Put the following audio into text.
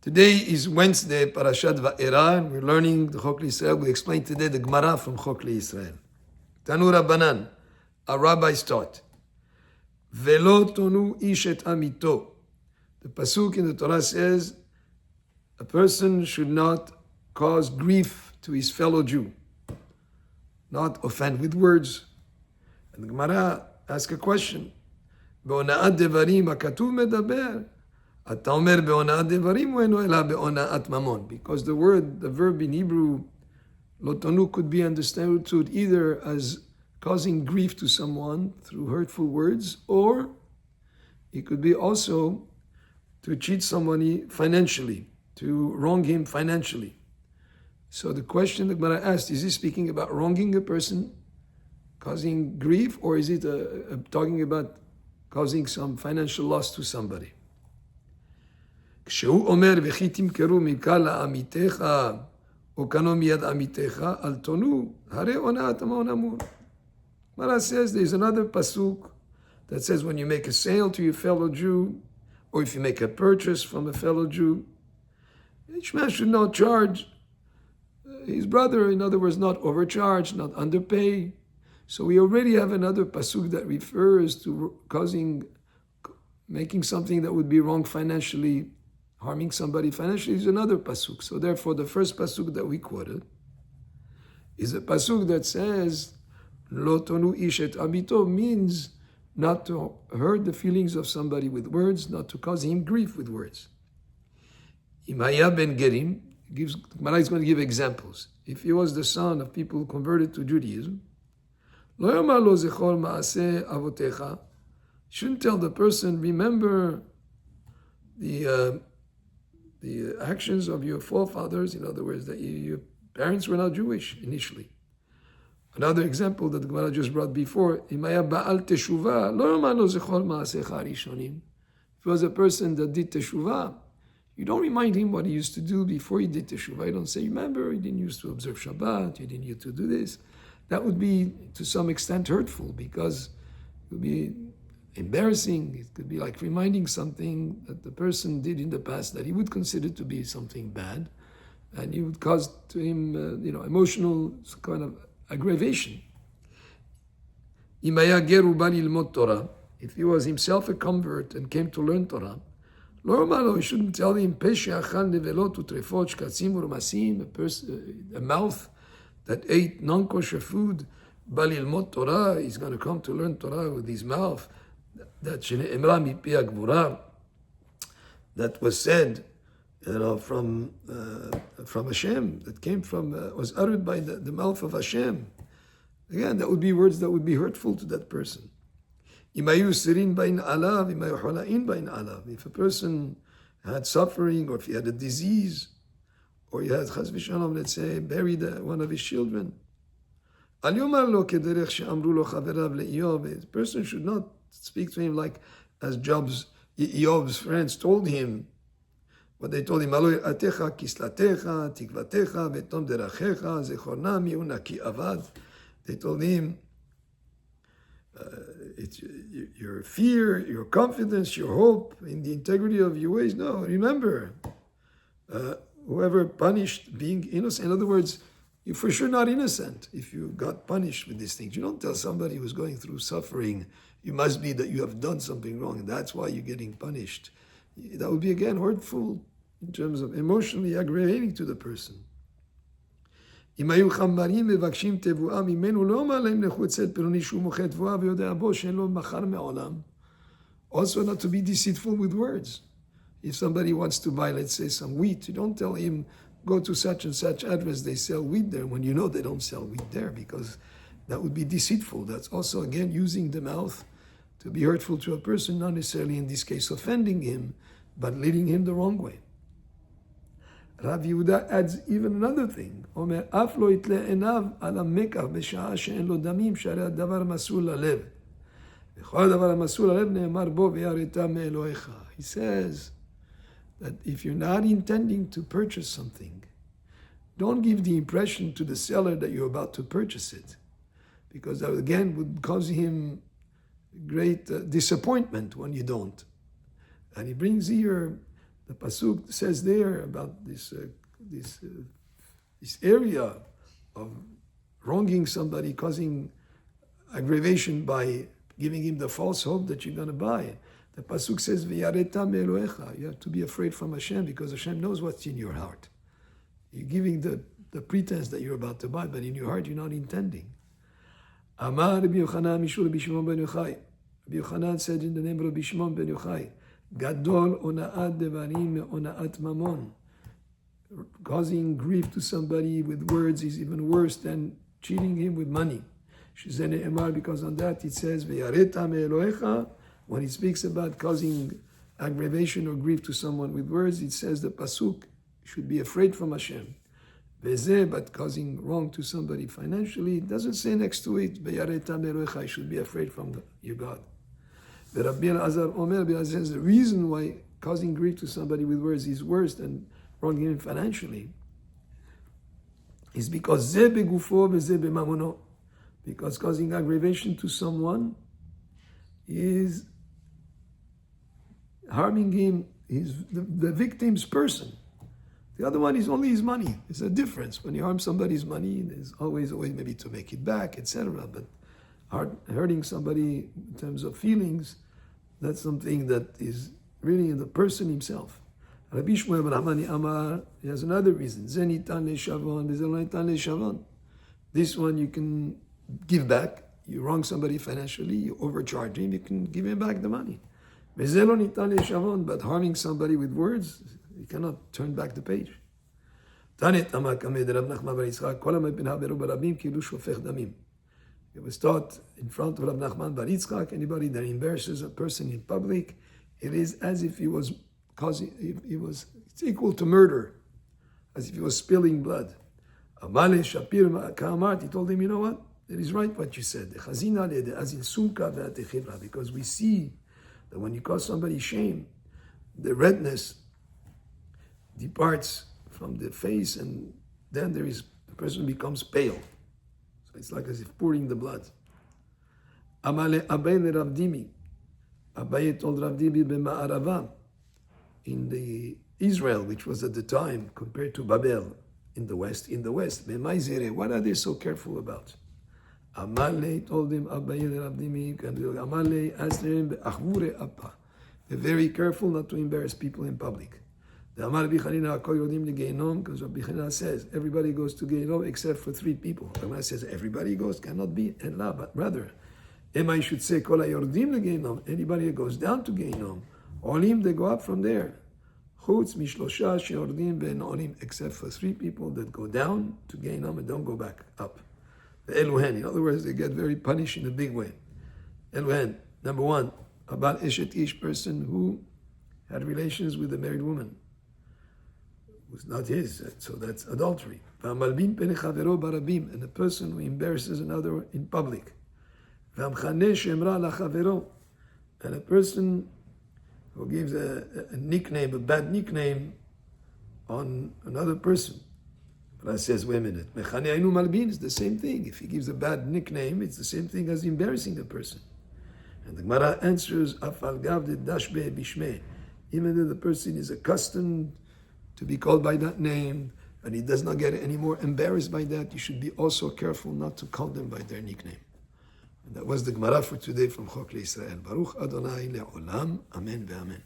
Today is Wednesday, Parashat Va'era, and we're learning the Chok L'Yisrael. We explain today the Gemara from Chok L'Yisrael. Tanu Rabbanan, our rabbis taught, Velo tonu ish et amito. The pasuk in the Torah says, a person should not cause grief to his fellow Jew, not offend with words. And the Gemara asks a question, Be'ona'at devarim hakatuv medaber. Because the verb in Hebrew, lotonu, could be understood either as causing grief to someone through hurtful words, or it could be also to cheat somebody financially, to wrong him financially. So the question that Gemara asked, is he speaking about wronging a person, causing grief, or is it talking about causing some financial loss to somebody? כשהוא אומר, וכי תמכרו מקל לעמיתך, או קנו מיד עמיתך, אל תונו, הרי הונאת המעון אמור. Mara says there's another pasuk that says when you make a sale to your fellow Jew, or if you make a purchase from a fellow Jew, each man should not charge his brother, in other words, not overcharge, not underpay. So we already have another pasuk that refers to making something that would be wrong financially, harming somebody financially, is another pasuk. So therefore, the first pasuk that we quoted is a pasuk that says, Lo tonu ish et amito, means not to hurt the feelings of somebody with words, not to cause him grief with words. Imaya ben Gerim, Gemara is going to give examples. If he was the son of people who converted to Judaism, Lo yomar lo zechor ma'aseh avotecha, shouldn't tell the person, remember the actions of your forefathers, in other words, that your parents were not Jewish initially. Another example that the Gemara just brought before, if it was a person that did teshuvah, you don't remind him what he used to do before he did teshuvah. You don't say, remember, he didn't used to observe Shabbat, he didn't used to do this. That would be, to some extent, hurtful, because it would be embarrassing. It could be like reminding something that the person did in the past that he would consider to be something bad, and it would cause to him, emotional kind of aggravation. If he was himself a convert and came to learn Torah, he shouldn't tell him a mouth that ate non-kosher food, he's going to come to learn Torah with his mouth. That was said, from Hashem, that came from, was uttered by the mouth of Hashem. Again, that would be words that would be hurtful to that person. If a person had suffering, or if he had a disease, or he had, chas v'shalom, let's say, buried one of his children, the person should not speak to him like as Job's friends told him. What they told him, they told him, it's your fear, your confidence, your hope in the integrity of your ways. No, remember, whoever punished being innocent, in other words, you're for sure not innocent if you got punished with these things. You don't tell somebody who's going through suffering, you must be that you have done something wrong, and that's why you're getting punished. That would be, again, hurtful in terms of emotionally aggravating to the person. Also, not to be deceitful with words. If somebody wants to buy, let's say, some wheat, you don't tell him, go to such and such address, they sell wheat there, when you know they don't sell wheat there, because that would be deceitful. That's also, again, using the mouth to be hurtful to a person, not necessarily in this case offending him, but leading him the wrong way. Rav Yehuda adds even another thing. Omer, af lo itle enav ala mekach b'sha'a she'en lo damim she'arei hadavar masul lalev. V'chol hadavar masul lalev ne'emar bo ve'yareta me'elohecha. He says that if you're not intending to purchase something, don't give the impression to the seller that you're about to purchase it, because that again would cause him great disappointment when you don't. And he brings here The pasuk says there about this area of wronging somebody, causing aggravation by giving him the false hope that you're going to buy. The pasuk says, "V'yareta me'elohecha." You have to be afraid from Hashem because Hashem knows what's in your heart. You're giving the pretense that you're about to buy, but in your heart you're not intending. Amar Rabbi Yochanan mishur Rabbi Shimon ben Yochai. Rabbi Yochanan said in the name of Rabbi Shimon ben Yochai, Gadol ona'at devarim ona'at mamon. Causing grief to somebody with words is even worse than cheating him with money. Shizene Emar, because on that it says, V'yareta me'elohecha. When he speaks about causing aggravation or grief to someone with words, it says the pasuk should be afraid from Hashem. Bezeh, but causing wrong to somebody financially, it doesn't say next to it, V'yareta me'elohecha, you should be afraid from your God. The Rabbi Elazar Omer, says the reason why causing grief to somebody with words is worse than wronging him financially is because ze begufo v'ze b'mamono. Because causing aggravation to someone is harming him, the victim's person. The other one is only his money. There's a difference. When you harm somebody's money, there's always a way maybe to make it back, etc. But hurting somebody in terms of feelings, that's something that is really in the person himself. Rabbi Shmuel ben Hamani Amar, he has another reason. This one you can give back. You wrong somebody financially, you overcharge him, you can give him back the money. But harming somebody with words, you cannot turn back the page. It was taught in front of Rav Nachman bar Yitzchak, anybody that embarrasses a person in public, it is as if he was causing, it's equal to murder, as if he was spilling blood. Amale Shapir Ka'amart, he told him, you know what? It is right what you said. Because we see that when you cause somebody shame, the redness departs from the face, and then the person becomes pale. So it's like as if pouring the blood. Amale Abai le Rav Dimi. Abai told Rav Dimi b'Ma'arava in the Israel, which was at the time compared to Babel in the west. What are they so careful about? Amale told him, Amale asked him, they're very careful not to embarrass people in public. Because Rabbi Chanina says, everybody goes to Gehinom except for 3 people. Rabbi says, everybody goes, cannot be, but rather, Emma should say, anybody that goes down to Gehinom, Olim, they go up from there. Except for 3 people that go down to Gehinom and don't go back up. The Eluhen, in other words, they get very punished in a big way. Eluhen, number 1, about Eshet Ish, person who had relations with a married woman. It was not his, so that's adultery. And a person who embarrasses another in public. And a person who gives a nickname, a bad nickname on another person. But says, wait a minute, Mechane Ainu Malbin is the same thing. If he gives a bad nickname, it's the same thing as embarrassing a person. And the Gemara answers, Afal Gav de Dashbe Bishme. Even though the person is accustomed to be called by that name, and he does not get any more embarrassed by that, you should be also careful not to call them by their nickname. And that was the Gemara for today from Chok Israel. Baruch Adonai le'olam. Amen ve'amen.